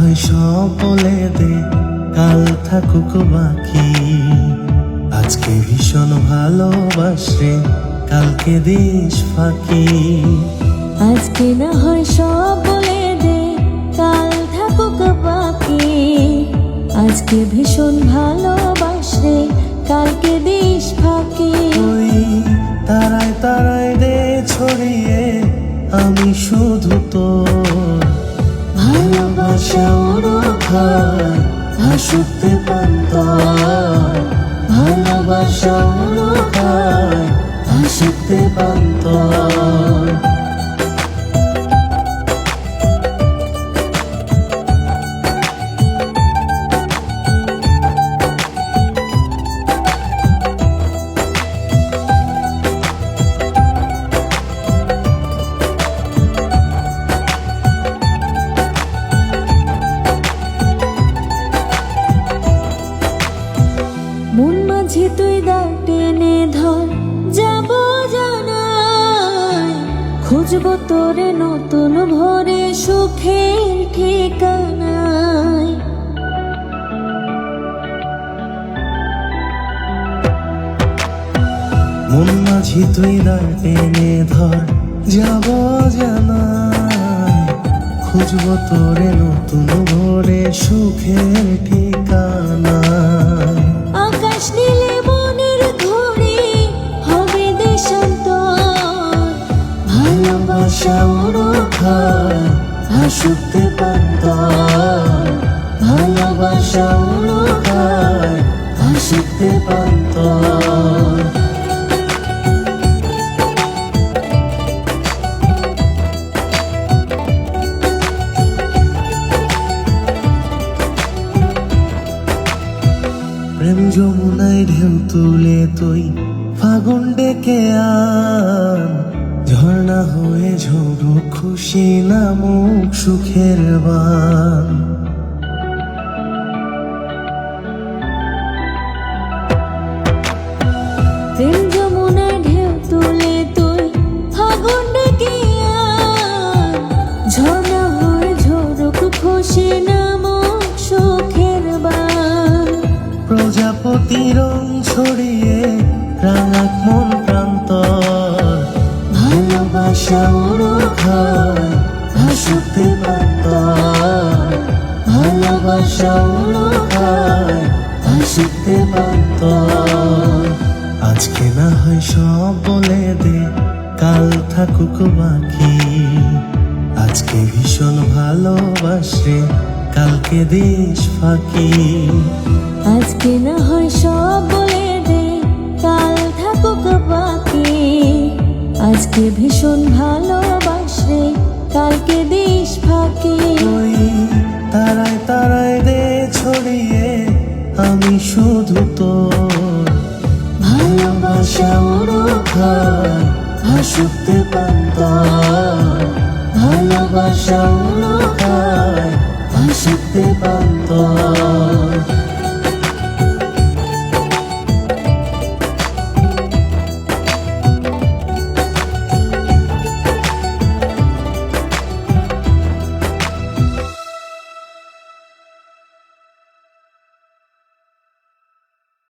হয় সব বলে দে, কাল থাকুক বাকি। আজকে ভীষণ ভালোবাসে, কালকে দিস ফাঁকি। আজকে না হয় সব বলে দে, কাল থাকুক বাকি। আজকে ভীষণ ভালোবাসে, কালকে দিস ফাঁকি। ওই তারায় তারায় দে ছড়িয়ে, আমি শুধু তোর ভালোবাসা ওরো খায়, হাসুতে পান্তর। ভালোবাসা ওরো খায়, হাসুতে পান্তর। মন মাঝে তুই দাও টেনে ধর, যাব জানাই। খুঁজবো তোরে নতুন ভোরে, সুখের ঠিকানায়। মন মাঝি তুই দাঁড় টেনে ধর, যাব জানাই। খুঁজবো তোরে নতুন ভোরে, সুখের ঠিকানা। আকাশ নীলে মনের ঘড়ি, হবে দেশান্তর। ভালোবাসা ওরো খায়, হাসুতে পান্তর। ভালোবাসা ওরো খায়, হাসুতে পান্তর। প্রেম যমুনায় ঢেউ তুলে তুই ফাগুন ডেকে আন। ঝর্ণা হয়ে ঝোড়ো খুশি নামুক সুখের বান। প্রেম যমুনায় ঢেউ তুলে তুই ফাগুন ডেকে আন। ঝর্ণা হয়ে ঝরুক খুশি নামক সুখের বান। প্রজাপতি রং ছড়িয়ে রাঙাক মন প্রান্তর। ভালোবাসা ওরো খায়, হাসুতে পান্তর। ভালোবাসা ওরো খায়, হাসুতে পান্তর। আজকে না হয় সব বলে দে, কাল থাকুক বাকি। আজকে ভীষণ ভালোবাসে, কালকে দিস ফাঁকি। আজকে না হয় সব বলে দে, কাল থাকুক বাকি। আজকে ভীষণ ভালোবাসে, কালকে দিস ফাঁকি। ওই তারায় তারায় দে ছড়িয়ে, আমি শুধু তোর ভালোবাসা ওরো খায়, হাসুতে পান্তর। ভালোবাসা ওরো খায়, হাসুতে পান্তর।